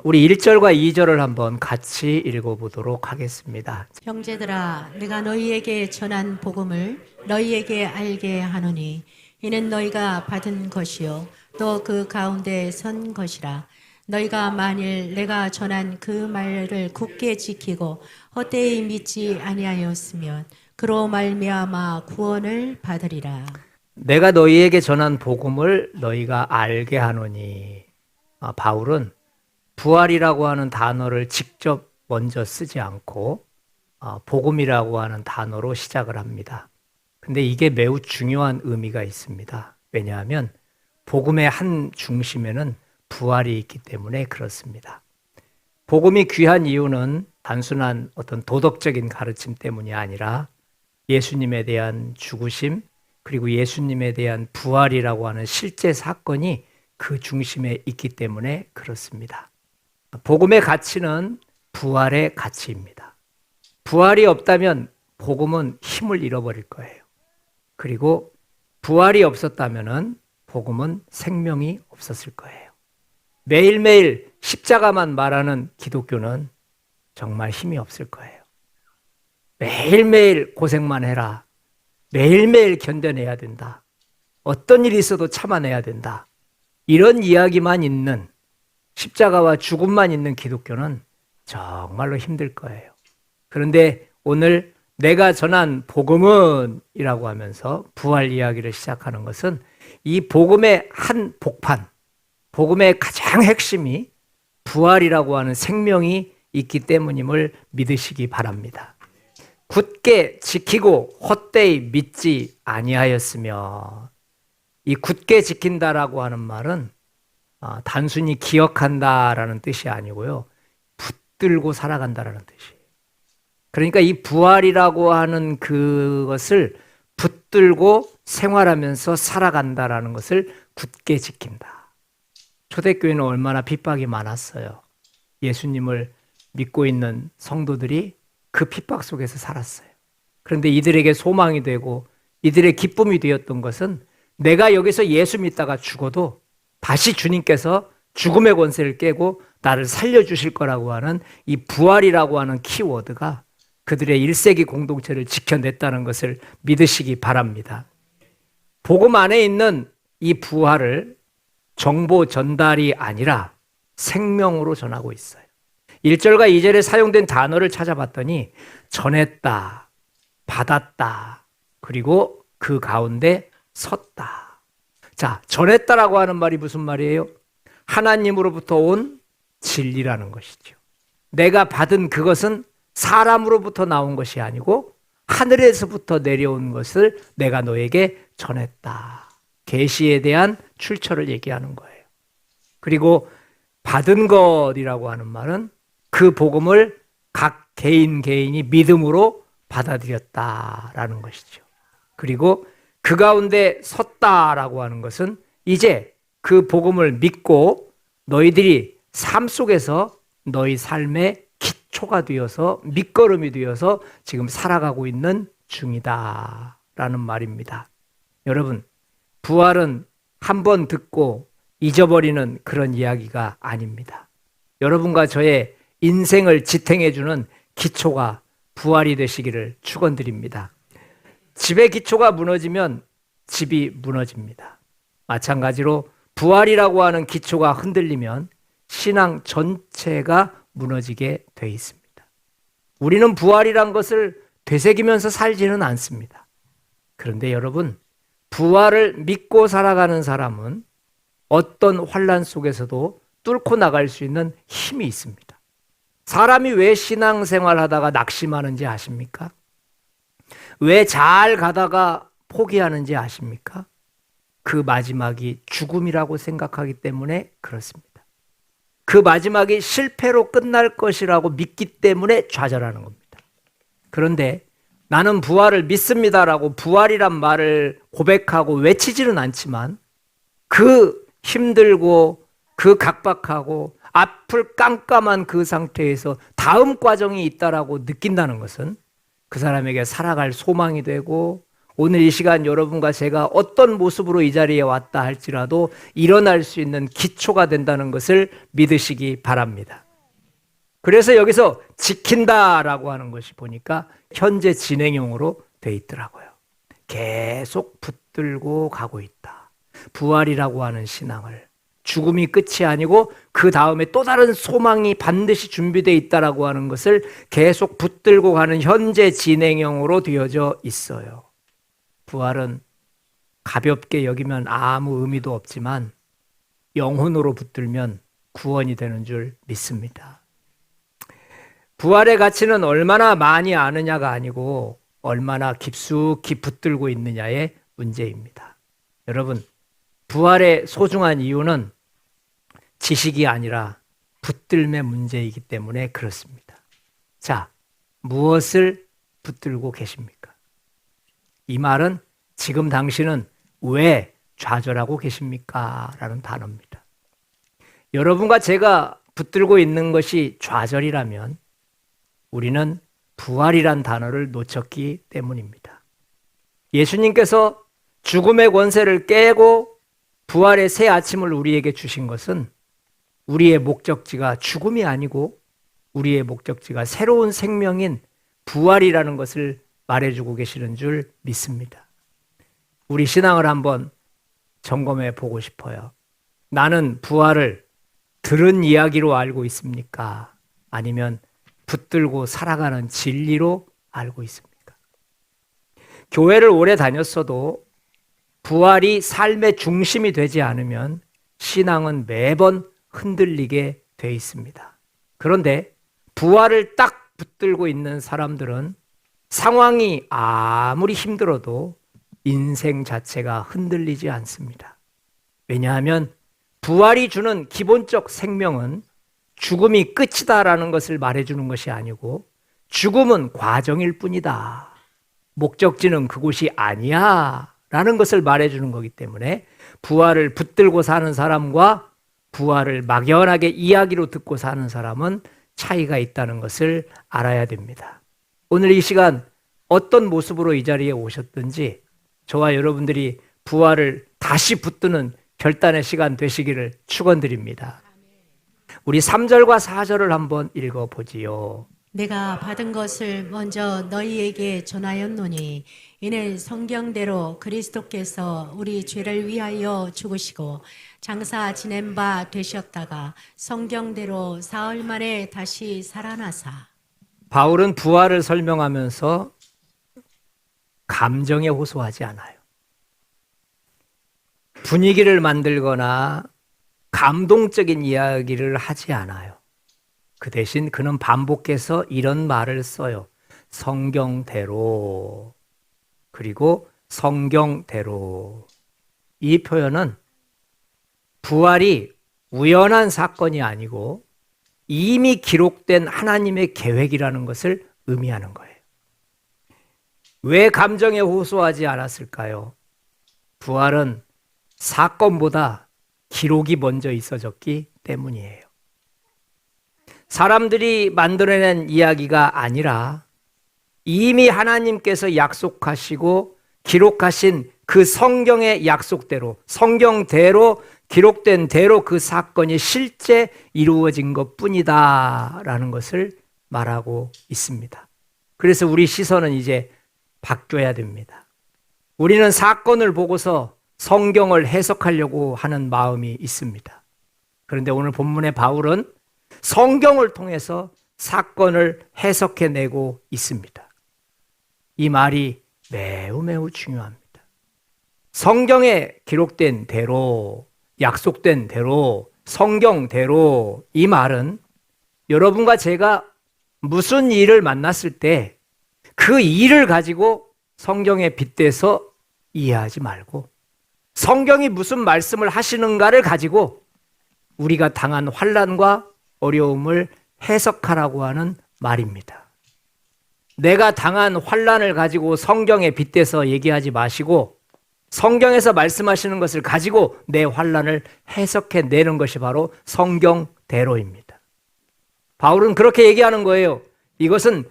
우리 1절과 2절을 한번 같이 읽어보도록 하겠습니다. 형제들아, 내가 너희에게 전한 복음을 너희에게 알게 하노니 이는 너희가 받은 것이요 또 그 가운데 선 것이라. 너희가 만일 내가 전한 그 말을 굳게 지키고 헛되이 믿지 아니하였으면 그로 말미암아 구원을 받으리라. 내가 너희에게 전한 복음을 너희가 알게 하노니. 바울은 부활이라고 하는 단어를 직접 먼저 쓰지 않고 복음이라고 하는 단어로 시작을 합니다. 근데 이게 매우 중요한 의미가 있습니다. 왜냐하면 복음의 한 중심에는 부활이 있기 때문에 그렇습니다. 복음이 귀한 이유는 단순한 어떤 도덕적인 가르침 때문이 아니라 예수님에 대한 죽으심, 그리고 예수님에 대한 부활이라고 하는 실제 사건이 그 중심에 있기 때문에 그렇습니다. 복음의 가치는 부활의 가치입니다. 부활이 없다면 복음은 힘을 잃어버릴 거예요. 그리고 부활이 없었다면 복음은 생명이 없었을 거예요. 매일매일 십자가만 말하는 기독교는 정말 힘이 없을 거예요. 매일매일 고생만 해라. 매일매일 견뎌내야 된다. 어떤 일이 있어도 참아내야 된다. 이런 이야기만 있는, 십자가와 죽음만 있는 기독교는 정말로 힘들 거예요. 그런데 오늘 내가 전한 복음은 이라고 하면서 부활 이야기를 시작하는 것은 이 복음의 한 복판, 복음의 가장 핵심이 부활이라고 하는 생명이 있기 때문임을 믿으시기 바랍니다. 굳게 지키고 헛되이 믿지 아니하였으며, 이 굳게 지킨다라고 하는 말은 단순히 기억한다라는 뜻이 아니고요, 붙들고 살아간다라는 뜻이에요. 그러니까 이 부활이라고 하는 그것을 붙들고 생활하면서 살아간다라는 것을 굳게 지킨다. 초대교회는 얼마나 핍박이 많았어요. 예수님을 믿고 있는 성도들이 그 핍박 속에서 살았어요. 그런데 이들에게 소망이 되고 이들의 기쁨이 되었던 것은 내가 여기서 예수 믿다가 죽어도 다시 주님께서 죽음의 권세를 깨고 나를 살려주실 거라고 하는 이 부활이라고 하는 키워드가 그들의 1세기 공동체를 지켜냈다는 것을 믿으시기 바랍니다. 복음 안에 있는 이 부활을 정보 전달이 아니라 생명으로 전하고 있어요. 1절과 2절에 사용된 단어를 찾아봤더니 전했다, 받았다, 그리고 그 가운데 섰다. 자, 전했다라고 하는 말이 무슨 말이에요? 하나님으로부터 온 진리라는 것이죠. 내가 받은 그것은 사람으로부터 나온 것이 아니고 하늘에서부터 내려온 것을 내가 너에게 전했다. 계시에 대한 출처를 얘기하는 거예요. 그리고 받은 것이라고 하는 말은 그 복음을 각 개인이 믿음으로 받아들였다라는 것이죠. 그리고 그 가운데 섰다라고 하는 것은 이제 그 복음을 믿고 너희들이 삶 속에서 너희 삶의 기초가 되어서 밑거름이 되어서 지금 살아가고 있는 중이다라는 말입니다. 여러분, 부활은 한 번 듣고 잊어버리는 그런 이야기가 아닙니다. 여러분과 저의 인생을 지탱해주는 기초가 부활이 되시기를 축원드립니다. 집의 기초가 무너지면 집이 무너집니다. 마찬가지로 부활이라고 하는 기초가 흔들리면 신앙 전체가 무너지게 돼 있습니다. 우리는 부활이란 것을 되새기면서 살지는 않습니다. 그런데 여러분, 부활을 믿고 살아가는 사람은 어떤 환난 속에서도 뚫고 나갈 수 있는 힘이 있습니다. 사람이 왜 신앙생활 하다가 낙심하는지 아십니까? 왜 잘 가다가 포기하는지 아십니까? 그 마지막이 죽음이라고 생각하기 때문에 그렇습니다. 그 마지막이 실패로 끝날 것이라고 믿기 때문에 좌절하는 겁니다. 그런데 나는 부활을 믿습니다라고 부활이란 말을 고백하고 외치지는 않지만 그 힘들고 그 각박하고 앞을 깜깜한 그 상태에서 다음 과정이 있다라고 느낀다는 것은 그 사람에게 살아갈 소망이 되고 오늘 이 시간 여러분과 제가 어떤 모습으로 이 자리에 왔다 할지라도 일어날 수 있는 기초가 된다는 것을 믿으시기 바랍니다. 그래서 여기서 지킨다라고 하는 것이 보니까 현재 진행형으로 돼 있더라고요. 계속 붙들고 가고 있다. 부활이라고 하는 신앙을. 죽음이 끝이 아니고 그 다음에 또 다른 소망이 반드시 준비되어 있다라고 하는 것을 계속 붙들고 가는 현재 진행형으로 되어져 있어요. 부활은 가볍게 여기면 아무 의미도 없지만 영혼으로 붙들면 구원이 되는 줄 믿습니다. 부활의 가치는 얼마나 많이 아느냐가 아니고 얼마나 깊숙이 붙들고 있느냐의 문제입니다. 여러분, 부활의 소중한 이유는 지식이 아니라 붙들매 문제이기 때문에 그렇습니다. 자, 무엇을 붙들고 계십니까? 이 말은 지금 당신은 왜 좌절하고 계십니까? 라는 단어입니다. 여러분과 제가 붙들고 있는 것이 좌절이라면 우리는 부활이란 단어를 놓쳤기 때문입니다. 예수님께서 죽음의 권세를 깨고 부활의 새 아침을 우리에게 주신 것은 우리의 목적지가 죽음이 아니고 우리의 목적지가 새로운 생명인 부활이라는 것을 말해주고 계시는 줄 믿습니다. 우리 신앙을 한번 점검해 보고 싶어요. 나는 부활을 들은 이야기로 알고 있습니까? 아니면 붙들고 살아가는 진리로 알고 있습니까? 교회를 오래 다녔어도 부활이 삶의 중심이 되지 않으면 신앙은 매번 흔들리게 돼 있습니다. 그런데 부활을 딱 붙들고 있는 사람들은 상황이 아무리 힘들어도 인생 자체가 흔들리지 않습니다. 왜냐하면 부활이 주는 기본적 생명은 죽음이 끝이다라는 것을 말해주는 것이 아니고 죽음은 과정일 뿐이다. 목적지는 그곳이 아니야 라는 것을 말해주는 거기 때문에 부활을 붙들고 사는 사람과 부활을 막연하게 이야기로 듣고 사는 사람은 차이가 있다는 것을 알아야 됩니다. 오늘 이 시간 어떤 모습으로 이 자리에 오셨든지 저와 여러분들이 부활을 다시 붙드는 결단의 시간 되시기를 축원드립니다. 우리 3절과 4절을 한번 읽어보지요. 내가 받은 것을 먼저 너희에게 전하였노니 이는 성경대로 그리스도께서 우리 죄를 위하여 죽으시고 장사 지낸 바 되셨다가 성경대로 사흘 만에 다시 살아나사. 바울은 부활을 설명하면서 감정에 호소하지 않아요. 분위기를 만들거나 감동적인 이야기를 하지 않아요. 그 대신 그는 반복해서 이런 말을 써요. 성경대로, 그리고 성경대로. 이 표현은 부활이 우연한 사건이 아니고 이미 기록된 하나님의 계획이라는 것을 의미하는 거예요. 왜 감정에 호소하지 않았을까요? 부활은 사건보다 기록이 먼저 있어졌기 때문이에요. 사람들이 만들어낸 이야기가 아니라 이미 하나님께서 약속하시고 기록하신 그 성경의 약속대로, 성경대로 기록된 대로 그 사건이 실제 이루어진 것뿐이다라는 것을 말하고 있습니다. 그래서 우리 시선은 이제 바뀌어야 됩니다. 우리는 사건을 보고서 성경을 해석하려고 하는 마음이 있습니다. 그런데 오늘 본문의 바울은 성경을 통해서 사건을 해석해내고 있습니다. 이 말이 매우 중요합니다. 성경에 기록된 대로, 약속된 대로, 성경대로, 이 말은 여러분과 제가 무슨 일을 만났을 때 그 일을 가지고 성경에 빗대서 이해하지 말고 성경이 무슨 말씀을 하시는가를 가지고 우리가 당한 환난과 어려움을 해석하라고 하는 말입니다. 내가 당한 환난을 가지고 성경에 빗대서 얘기하지 마시고 성경에서 말씀하시는 것을 가지고 내 환난을 해석해내는 것이 바로 성경대로입니다. 바울은 그렇게 얘기하는 거예요. 이것은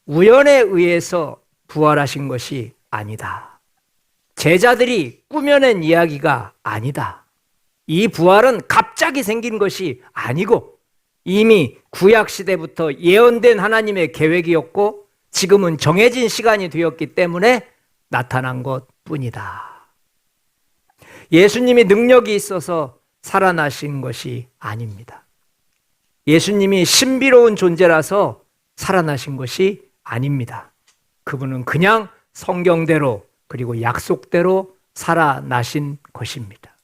우연에 의해서 부활하신 것이 아니다. 제자들이 꾸며낸 이야기가 아니다. 이 부활은 갑자기 생긴 것이 아니고 이미 구약 시대부터 예언된 하나님의 계획이었고 지금은 정해진 시간이 되었기 때문에 나타난 것뿐이다. 예수님이 능력이 있어서 살아나신 것이 아닙니다. 예수님이 신비로운 존재라서 살아나신 것이 아닙니다. 그분은 그냥 성경대로 그리고 약속대로 살아나신 것입니다.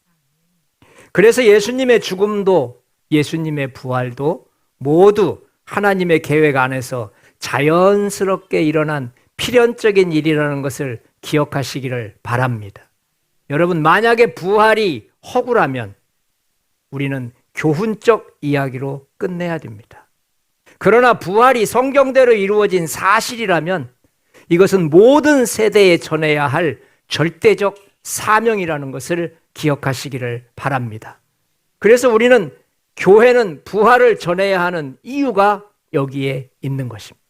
그래서 예수님의 죽음도 예수님의 부활도 모두 하나님의 계획 안에서 자연스럽게 일어난 필연적인 일이라는 것을 기억하시기를 바랍니다. 여러분, 만약에 부활이 허구라면 우리는 교훈적 이야기로 끝내야 됩니다. 그러나 부활이 성경대로 이루어진 사실이라면 이것은 모든 세대에 전해야 할 절대적 사명이라는 것을 기억하시기를 바랍니다. 그래서 우리는 교회는 부활을 전해야 하는 이유가 여기에 있는 것입니다.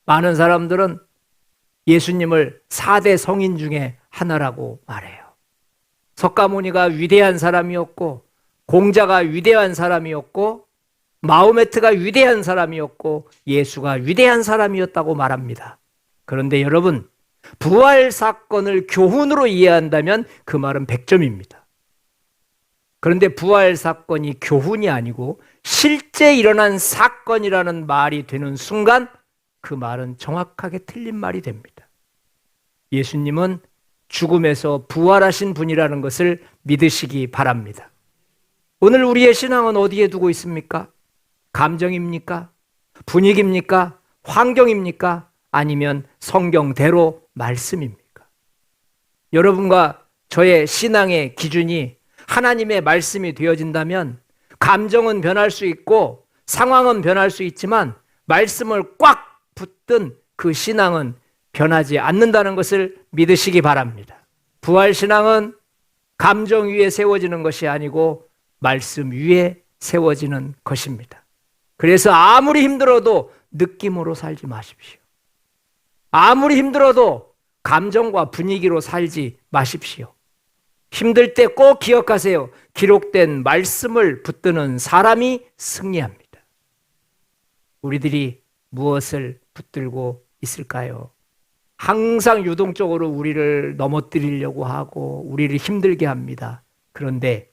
많은 사람들은 예수님을 4대 성인 중에 하나라고 말해요. 석가모니가 위대한 사람이었고 공자가 위대한 사람이었고 마호메트가 위대한 사람이었고 예수가 위대한 사람이었다고 말합니다. 그런데 여러분, 부활 사건을 교훈으로 이해한다면 그 말은 100점입니다. 그런데 부활 사건이 교훈이 아니고 실제 일어난 사건이라는 말이 되는 순간 그 말은 정확하게 틀린 말이 됩니다. 예수님은 죽음에서 부활하신 분이라는 것을 믿으시기 바랍니다. 오늘 우리의 신앙은 어디에 두고 있습니까? 감정입니까? 분위기입니까? 환경입니까? 아니면 성경대로 말씀입니까? 여러분과 저의 신앙의 기준이 하나님의 말씀이 되어진다면 감정은 변할 수 있고 상황은 변할 수 있지만 말씀을 꽉 붙든 그 신앙은 변하지 않는다는 것을 믿으시기 바랍니다. 부활신앙은 감정 위에 세워지는 것이 아니고 말씀 위에 세워지는 것입니다. 그래서 아무리 힘들어도 느낌으로 살지 마십시오. 아무리 힘들어도 감정과 분위기로 살지 마십시오. 힘들 때 꼭 기억하세요. 기록된 말씀을 붙드는 사람이 승리합니다. 우리들이 무엇을 붙들고 있을까요? 항상 유동적으로 우리를 넘어뜨리려고 하고 우리를 힘들게 합니다. 그런데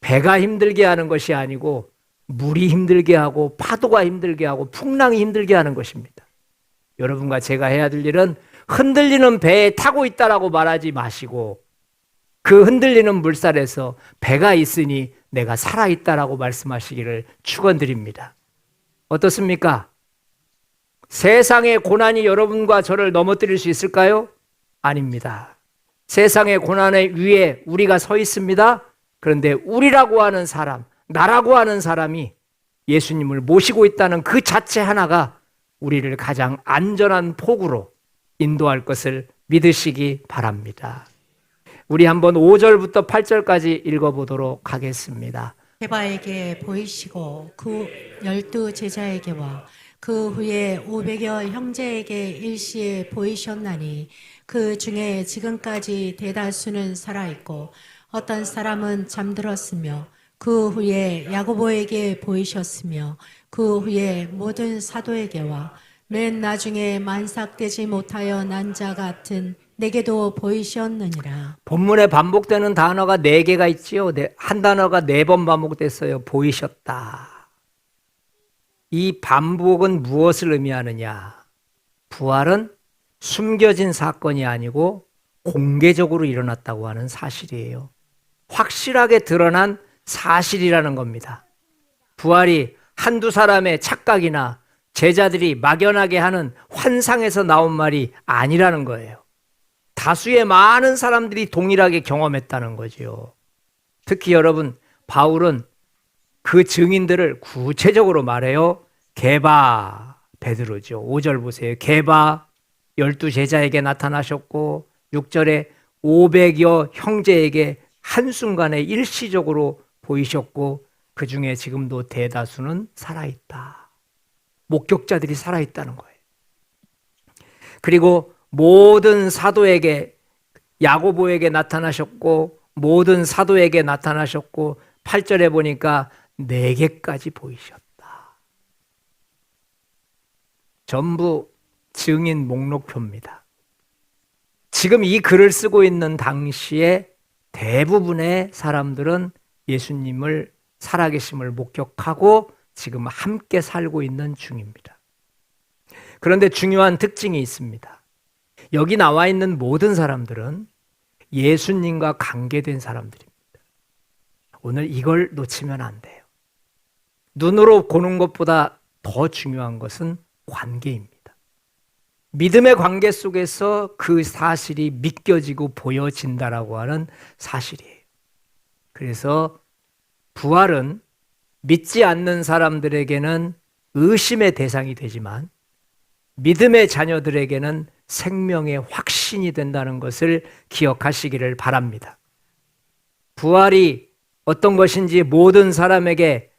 배가 힘들게 하는 것이 아니고 물이 힘들게 하고 파도가 힘들게 하고 풍랑이 힘들게 하는 것입니다. 여러분과 제가 해야 될 일은 흔들리는 배에 타고 있다라고 말하지 마시고 그 흔들리는 물살에서 배가 있으니 내가 살아있다라고 말씀하시기를 축원드립니다. 어떻습니까? 세상의 고난이 여러분과 저를 넘어뜨릴 수 있을까요? 아닙니다. 세상의 고난 위에 우리가 서 있습니다. 그런데 우리라고 하는 사람, 나라고 하는 사람이 예수님을 모시고 있다는 그 자체 하나가 우리를 가장 안전한 폭으로 인도할 것을 믿으시기 바랍니다. 우리 한번 5절부터 8절까지 읽어보도록 하겠습니다. 게바에게 보이시고 그 12 제자에게와 그 후에 500여 형제에게 일시에 보이셨나니 그 중에 지금까지 대다수는 살아있고 어떤 사람은 잠들었으며 그 후에 야고보에게 보이셨으며 그 후에 모든 사도에게와 맨 나중에 만삭되지 못하여 난 자 같은 내게도 보이셨느니라. 본문에 반복되는 단어가 4개가 있지요. 한 단어가 4번 반복됐어요. 보이셨다. 이 반복은 무엇을 의미하느냐? 부활은 숨겨진 사건이 아니고 공개적으로 일어났다고 하는 사실이에요. 확실하게 드러난 사실이라는 겁니다. 부활이 한두 사람의 착각이나 제자들이 막연하게 하는 환상에서 나온 말이 아니라는 거예요. 다수의 많은 사람들이 동일하게 경험했다는 거죠. 특히 여러분, 바울은 그 증인들을 구체적으로 말해요. 게바 베드로죠. 5절 보세요. 게바 12 제자에게 나타나셨고 6절에 500여 형제에게 한순간에 일시적으로 보이셨고 그 중에 지금도 대다수는 살아있다. 목격자들이 살아있다는 거예요. 그리고 모든 사도에게, 야고보에게 나타나셨고 모든 사도에게 나타나셨고 8절에 보니까 내게까지 보이셨다. 전부 증인 목록표입니다. 지금 이 글을 쓰고 있는 당시에 대부분의 사람들은 예수님을 살아계심을 목격하고 지금 함께 살고 있는 중입니다. 그런데 중요한 특징이 있습니다. 여기 나와 있는 모든 사람들은 예수님과 관계된 사람들입니다. 오늘 이걸 놓치면 안 돼요. 눈으로 보는 것보다 더 중요한 것은 관계입니다. 믿음의 관계 속에서 그 사실이 믿겨지고 보여진다라고 하는 사실이에요. 그래서 부활은 믿지 않는 사람들에게는 의심의 대상이 되지만 믿음의 자녀들에게는 생명의 확신이 된다는 것을 기억하시기를 바랍니다. 부활이 어떤 것인지 모든 사람에게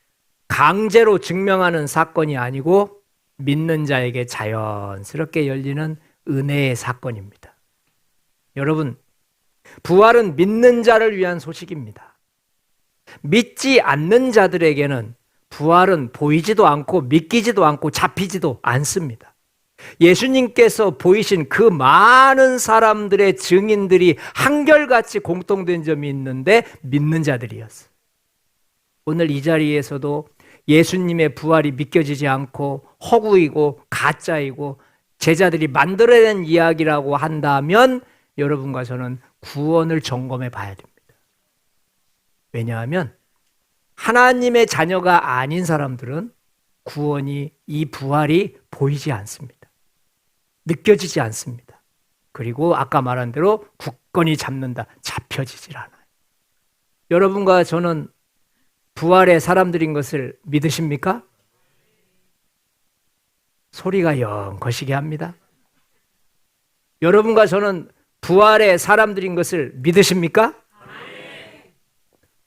강제로 증명하는 사건이 아니고 믿는 자에게 자연스럽게 열리는 은혜의 사건입니다. 여러분, 부활은 믿는 자를 위한 소식입니다. 믿지 않는 자들에게는 부활은 보이지도 않고 믿기지도 않고 잡히지도 않습니다. 예수님께서 보이신 그 많은 사람들의 증인들이 한결같이 공통된 점이 있는데 믿는 자들이었어요. 오늘 이 자리에서도 예수님의 부활이 믿겨지지 않고 허구이고 가짜이고 제자들이 만들어낸 이야기라고 한다면 여러분과 저는 구원을 점검해 봐야 됩니다. 왜냐하면 하나님의 자녀가 아닌 사람들은 구원이, 이 부활이 보이지 않습니다. 느껴지지 않습니다. 그리고 아까 말한 대로 굳건히 잡는다, 잡혀지질 않아요. 여러분과 저는 부활의 사람들인 것을 믿으십니까? 소리가 영 거시게 합니다. 여러분과 저는 부활의 사람들인 것을 믿으십니까?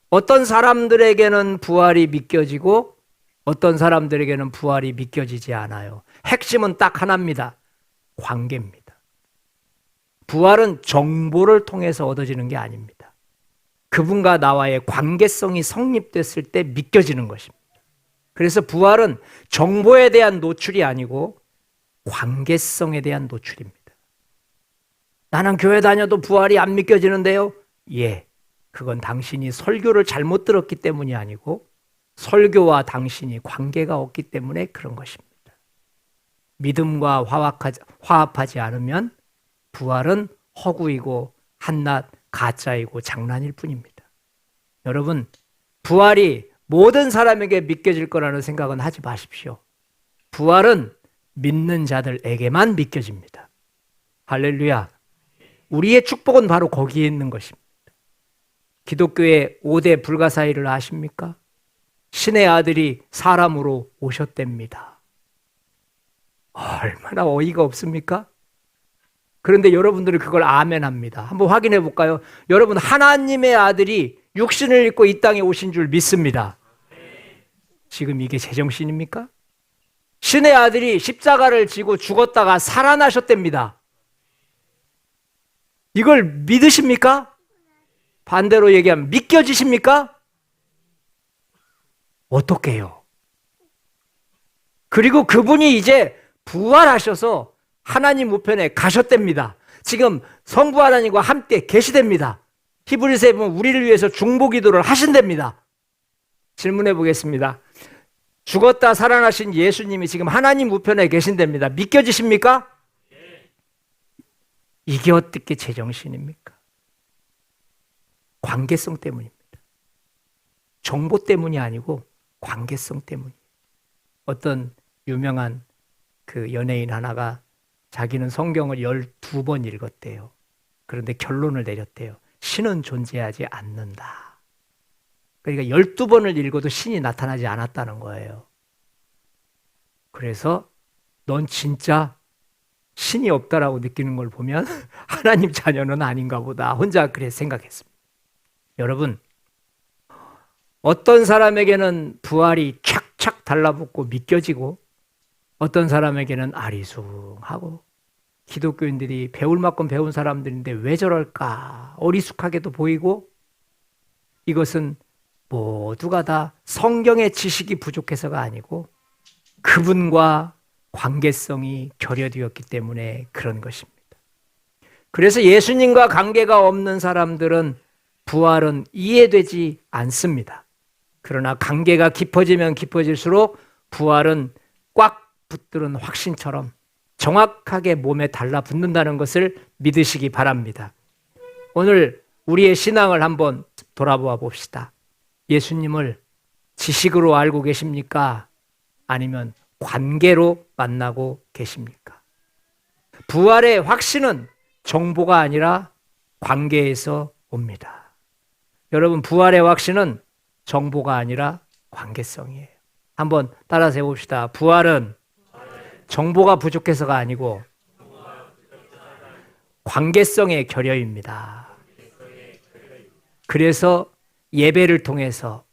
어떤 사람들에게는 부활이 믿겨지고 어떤 사람들에게는 부활이 믿겨지지 않아요. 핵심은 딱 하나입니다. 관계입니다. 부활은 정보를 통해서 얻어지는 게 아닙니다. 그분과 나와의 관계성이 성립됐을 때 믿겨지는 것입니다. 그래서 부활은 정보에 대한 노출이 아니고 관계성에 대한 노출입니다. 나는 교회 다녀도 부활이 안 믿겨지는데요? 예, 그건 당신이 설교를 잘못 들었기 때문이 아니고 설교와 당신이 관계가 없기 때문에 그런 것입니다. 믿음과 화합하지 않으면 부활은 허구이고 한낱 가짜이고 장난일 뿐입니다. 여러분, 부활이 모든 사람에게 믿겨질 거라는 생각은 하지 마십시오. 부활은 믿는 자들에게만 믿겨집니다. 할렐루야. 우리의 축복은 바로 거기에 있는 것입니다. 기독교의 5대 불가사의를 아십니까? 신의 아들이 사람으로 오셨답니다. 얼마나 어이가 없습니까? 그런데 여러분들은 그걸 아멘합니다. 한번 확인해 볼까요? 여러분, 하나님의 아들이 육신을 입고 이 땅에 오신 줄 믿습니다. 지금 이게 제정신입니까? 신의 아들이 십자가를 지고 죽었다가 살아나셨답니다. 이걸 믿으십니까? 반대로 얘기하면 믿겨지십니까? 어떻게 해요? 그리고 그분이 이제 부활하셔서 하나님 우편에 가셨답니다. 지금 성부 하나님과 함께 계시답니다. 히브리서에 보면 우리를 위해서 중보기도를 하신답니다. 질문해 보겠습니다. 죽었다 살아나신 예수님이 지금 하나님 우편에 계신답니다. 믿겨지십니까? 이게 어떻게 제정신입니까? 관계성 때문입니다. 정보 때문이 아니고 관계성 때문이에요. 어떤 유명한 그 연예인 하나가 자기는 성경을 12번 읽었대요. 그런데 결론을 내렸대요. 신은 존재하지 않는다. 그러니까 12번을 읽어도 신이 나타나지 않았다는 거예요. 그래서 넌 진짜 신이 없다라고 느끼는 걸 보면 하나님 자녀는 아닌가 보다. 혼자 그래 생각했습니다. 여러분, 어떤 사람에게는 부활이 착착 달라붙고 믿겨지고 어떤 사람에게는 아리숭하고 기독교인들이 배울 만큼 배운 사람들인데 왜 저럴까? 어리숙하게도 보이고 이것은 모두가 다 성경의 지식이 부족해서가 아니고 그분과 관계성이 결여되었기 때문에 그런 것입니다. 그래서 예수님과 관계가 없는 사람들은 부활은 이해되지 않습니다. 그러나 관계가 깊어지면 깊어질수록 부활은 꽉 붙들은 확신처럼 정확하게 몸에 달라붙는다는 것을 믿으시기 바랍니다. 오늘 우리의 신앙을 한번 돌아보아 봅시다. 예수님을 지식으로 알고 계십니까? 아니면 관계로 만나고 계십니까? 부활의 확신은 정보가 아니라 관계에서 옵니다. 여러분, 부활의 확신은 정보가 아니라 관계성이에요. 한번 따라서 해봅시다. 부활은 정보가 부족해서가 아니고 관계성의 결여입니다. 그래서 예배를 통해서,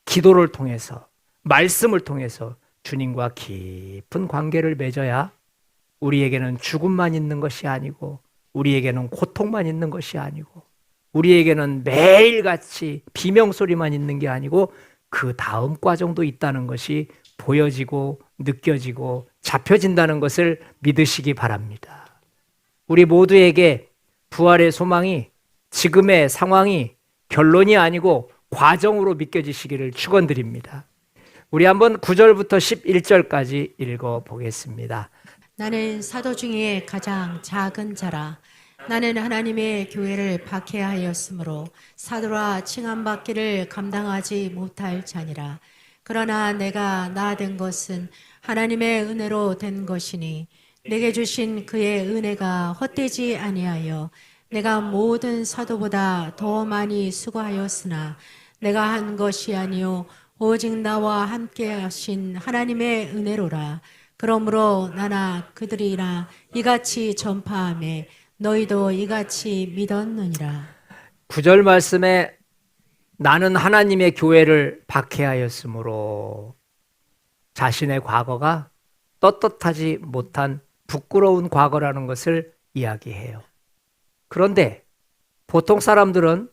기도를 통해서, 말씀을 통해서 주님과 깊은 관계를 맺어야 우리에게는 죽음만 있는 것이 아니고, 우리에게는 고통만 있는 것이 아니고, 우리에게는 매일같이 비명소리만 있는 게 아니고 그 다음 과정도 있다는 것이 보여지고 느껴지고 잡혀진다는 것을 믿으시기 바랍니다. 우리 모두에게 부활의 소망이 지금의 상황이 결론이 아니고 과정으로 믿겨지시기를 축원드립니다. 우리 한번 9절부터 11절까지 읽어보겠습니다. 나는 사도 중에 가장 작은 자라. 나는 하나님의 교회를 박해하였으므로 사도라 칭함받기를 감당하지 못할 자니라. 그러나 내가 나 된 것은 하나님의 은혜로 된 것이니 내게 주신 그의 은혜가 헛되지 아니하여 내가 모든 사도보다 더 많이 수고하였으나 내가 한 것이 아니요 오직 나와 함께 하신 하나님의 은혜로라. 그러므로 나나 그들이나 이같이 전파하며 너희도 이같이 믿었느니라. 9절 말씀에 나는 하나님의 교회를 박해하였으므로 자신의 과거가 떳떳하지 못한 부끄러운 과거라는 것을 이야기해요. 그런데 보통 사람들은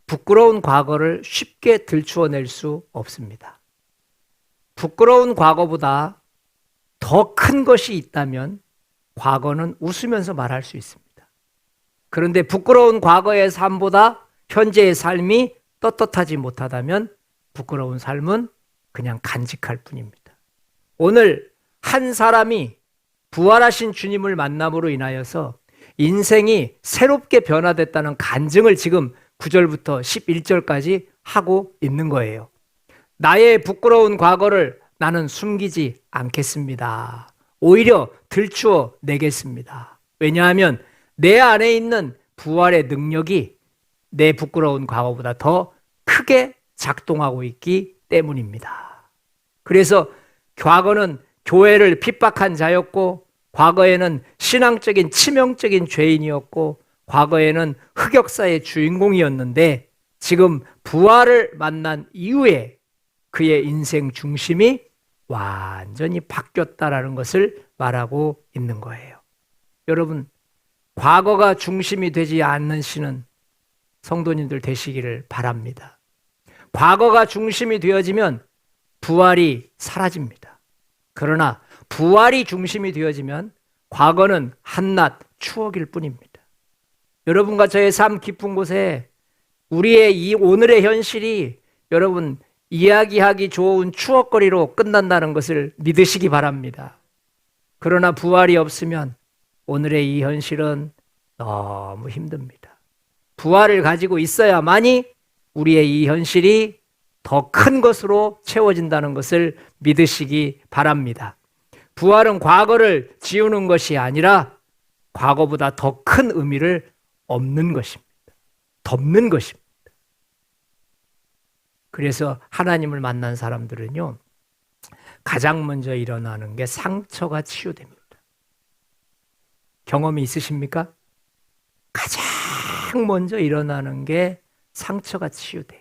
부끄러운 과거를 쉽게 들추어낼 수 없습니다. 부끄러운 과거보다 더 큰 것이 있다면 과거는 웃으면서 말할 수 있습니다. 그런데 부끄러운 과거의 삶보다 현재의 삶이 떳떳하지 못하다면 부끄러운 삶은 그냥 간직할 뿐입니다. 오늘 한 사람이 부활하신 주님을 만남으로 인하여서 인생이 새롭게 변화됐다는 간증을 지금 9절부터 11절까지 하고 있는 거예요. 나의 부끄러운 과거를 나는 숨기지 않겠습니다. 오히려 들추어 내겠습니다. 왜냐하면 내 안에 있는 부활의 능력이 내 부끄러운 과거보다 더 크게 작동하고 있기 때문입니다. 그래서 과거는 교회를 핍박한 자였고, 과거에는 신앙적인 치명적인 죄인이었고, 과거에는 흑역사의 주인공이었는데 지금 부활을 만난 이후에 그의 인생 중심이 완전히 바뀌었다라는 것을 말하고 있는 거예요. 여러분, 과거가 중심이 되지 않으시는 성도님들 되시기를 바랍니다. 과거가 중심이 되어지면 부활이 사라집니다. 그러나 부활이 중심이 되어지면 과거는 한낱 추억일 뿐입니다. 여러분과 저의 삶 깊은 곳에 우리의 이 오늘의 현실이 여러분 이야기하기 좋은 추억거리로 끝난다는 것을 믿으시기 바랍니다. 그러나 부활이 없으면 오늘의 이 현실은 너무 힘듭니다. 부활을 가지고 있어야만이 우리의 이 현실이 더 큰 것으로 채워진다는 것을 믿으시기 바랍니다. 부활은 과거를 지우는 것이 아니라 과거보다 더 큰 의미를 없는 것입니다. 덮는 것입니다. 그래서 하나님을 만난 사람들은요, 가장 먼저 일어나는 게 상처가 치유됩니다. 경험이 있으십니까? 가장 먼저 일어나는 게 상처가 치유돼요.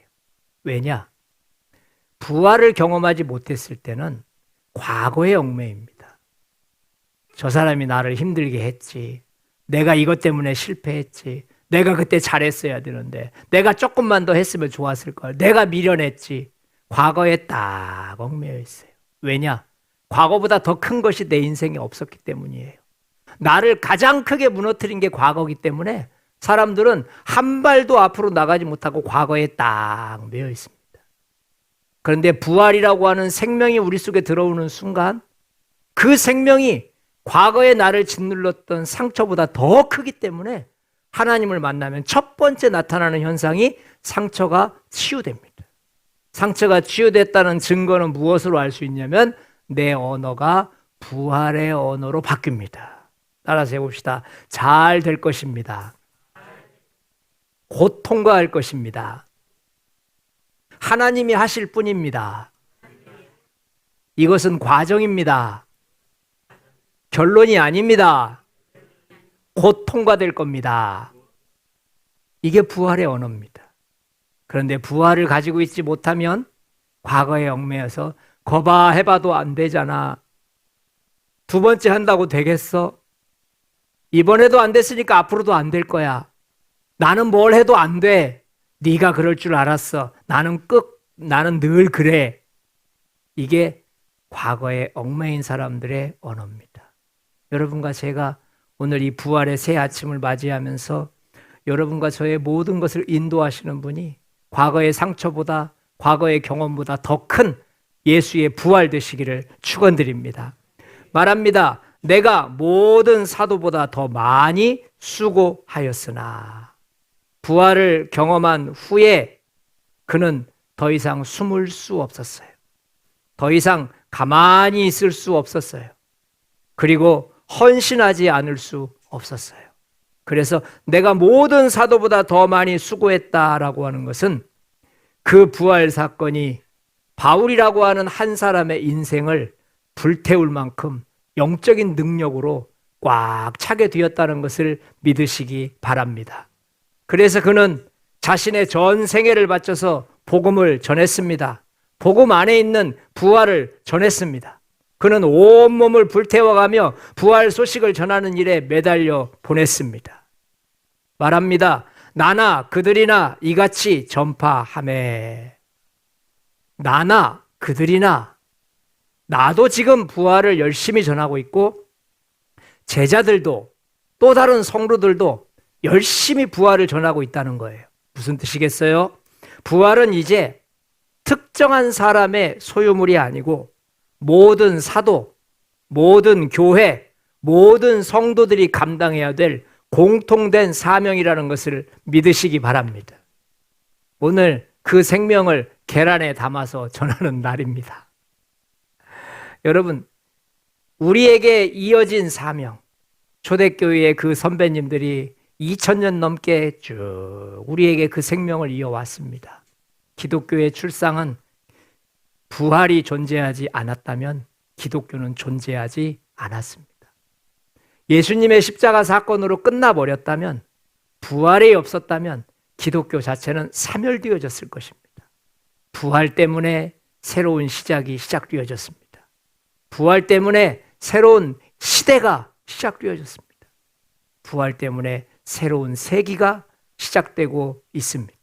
왜냐? 부활을 경험하지 못했을 때는 과거의 얽매입니다. 저 사람이 나를 힘들게 했지. 내가 이것 때문에 실패했지. 내가 그때 잘했어야 되는데. 내가 조금만 더 했으면 좋았을 걸. 내가 미련했지. 과거에 딱 얽매여 있어요. 왜냐? 과거보다 더 큰 것이 내 인생에 없었기 때문이에요. 나를 가장 크게 무너뜨린 게 과거이기 때문에 사람들은 한 발도 앞으로 나가지 못하고 과거에 딱 매여 있습니다. 그런데 부활이라고 하는 생명이 우리 속에 들어오는 순간 그 생명이 과거에 나를 짓눌렀던 상처보다 더 크기 때문에 하나님을 만나면 첫 번째 나타나는 현상이 상처가 치유됩니다. 상처가 치유됐다는 증거는 무엇으로 알 수 있냐면 내 언어가 부활의 언어로 바뀝니다. 따라서 해봅시다. 잘 될 것입니다. 곧 통과할 것입니다. 하나님이 하실 뿐입니다. 이것은 과정입니다. 결론이 아닙니다. 곧 통과될 겁니다. 이게 부활의 언어입니다. 그런데 부활을 가지고 있지 못하면 과거에 얽매여서 거봐 해봐도 안 되잖아. 두 번째 한다고 되겠어? 이번에도 안 됐으니까 앞으로도 안 될 거야. 나는 뭘 해도 안 돼. 네가 그럴 줄 알았어. 나는 늘 그래. 이게 과거에 얽매인 사람들의 언어입니다. 여러분과 제가 오늘 이 부활의 새 아침을 맞이하면서 여러분과 저의 모든 것을 인도하시는 분이 과거의 상처보다 과거의 경험보다 더 큰 예수의 부활 되시기를 축원드립니다. 말합니다. 내가 모든 사도보다 더 많이 수고하였으나 부활을 경험한 후에 그는 더 이상 숨을 수 없었어요. 더 이상 가만히 있을 수 없었어요. 그리고 헌신하지 않을 수 없었어요. 그래서 내가 모든 사도보다 더 많이 수고했다라고 하는 것은 그 부활 사건이 바울이라고 하는 한 사람의 인생을 불태울 만큼 영적인 능력으로 꽉 차게 되었다는 것을 믿으시기 바랍니다. 그래서 그는 자신의 전 생애를 바쳐서 복음을 전했습니다. 복음 안에 있는 부활을 전했습니다. 그는 온몸을 불태워가며 부활 소식을 전하는 일에 매달려 보냈습니다. 말합니다. 나나 그들이나 이같이 전파하매. 나나 그들이나 나도 지금 부활을 열심히 전하고 있고 제자들도 또 다른 성도들도 열심히 부활을 전하고 있다는 거예요. 무슨 뜻이겠어요? 부활은 이제 특정한 사람의 소유물이 아니고 모든 사도, 모든 교회, 모든 성도들이 감당해야 될 공통된 사명이라는 것을 믿으시기 바랍니다. 오늘 그 생명을 계란에 담아서 전하는 날입니다. 여러분, 우리에게 이어진 사명, 초대교회의 그 선배님들이 2000년 넘게 쭉 우리에게 그 생명을 이어왔습니다. 기독교의 출상은 부활이 존재하지 않았다면 기독교는 존재하지 않았습니다. 예수님의 십자가 사건으로 끝나버렸다면, 부활이 없었다면 기독교 자체는 사멸되어졌을 것입니다. 부활 때문에 새로운 시작이 시작되어졌습니다. 부활 때문에 새로운 시대가 시작되어졌습니다. 부활 때문에 새로운 세기가 시작되고 있습니다.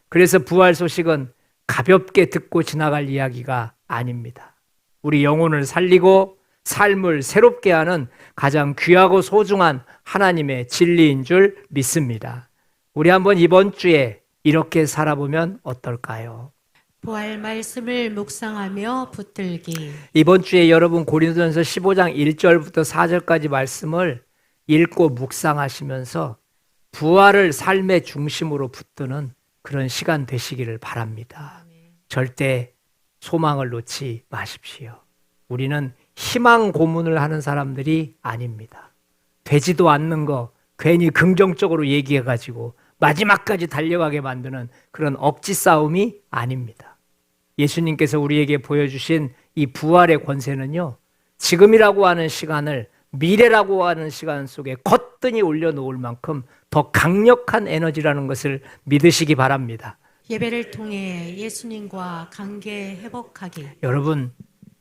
그래서 부활 소식은 가볍게 듣고 지나갈 이야기가 아닙니다. 우리 영혼을 살리고 삶을 새롭게 하는 가장 귀하고 소중한 하나님의 진리인 줄 믿습니다. 우리 한번 이번 주에 이렇게 살아보면 어떨까요? 부활 말씀을 묵상하며 붙들기. 이번 주에 여러분 고린도전서 15장 1절부터 4절까지 말씀을 읽고 묵상하시면서 부활을 삶의 중심으로 붙드는 그런 시간 되시기를 바랍니다. 절대 소망을 놓지 마십시오. 우리는 희망 고문을 하는 사람들이 아닙니다. 되지도 않는 거 괜히 긍정적으로 얘기해가지고 마지막까지 달려가게 만드는 그런 억지 싸움이 아닙니다. 예수님께서 우리에게 보여주신 이 부활의 권세는요, 지금이라고 하는 시간을 미래라고 하는 시간 속에 거뜬히 올려놓을 만큼 더 강력한 에너지라는 것을 믿으시기 바랍니다. 예배를 통해 예수님과 관계 회복하기. 여러분,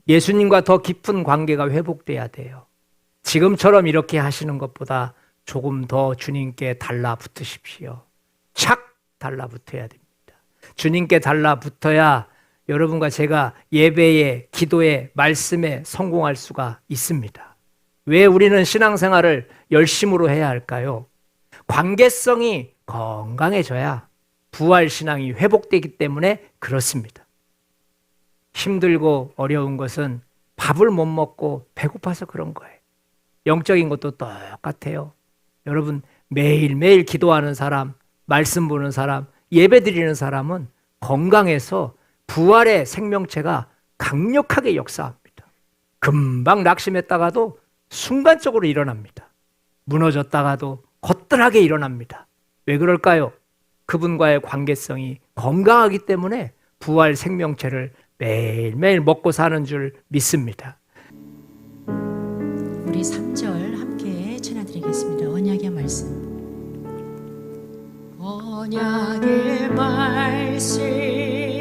예수님과 더 깊은 관계가 회복돼야 돼요. 지금처럼 이렇게 하시는 것보다 조금 더 주님께 달라붙으십시오. 착 달라붙어야 됩니다. 주님께 달라붙어야 여러분과 제가 예배에, 기도에, 말씀에 성공할 수가 있습니다. 왜 우리는 신앙생활을 열심으로 해야 할까요? 관계성이 건강해져야 부활신앙이 회복되기 때문에 그렇습니다. 힘들고 어려운 것은 밥을 못 먹고 배고파서 그런 거예요. 영적인 것도 똑같아요. 여러분, 매일매일 기도하는 사람, 말씀 보는 사람, 예배 드리는 사람은 건강해서 부활의 생명체가 강력하게 역사합니다. 금방 낙심했다가도 순간적으로 일어납니다. 무너졌다가도 거뜬하게 일어납니다. 왜 그럴까요? 그분과의 관계성이 건강하기 때문에 부활 생명체를 매일매일 먹고 사는 줄 믿습니다. 우리 3절 함께 찬양드리겠습니다. 언약의 말씀. 언약의 말씀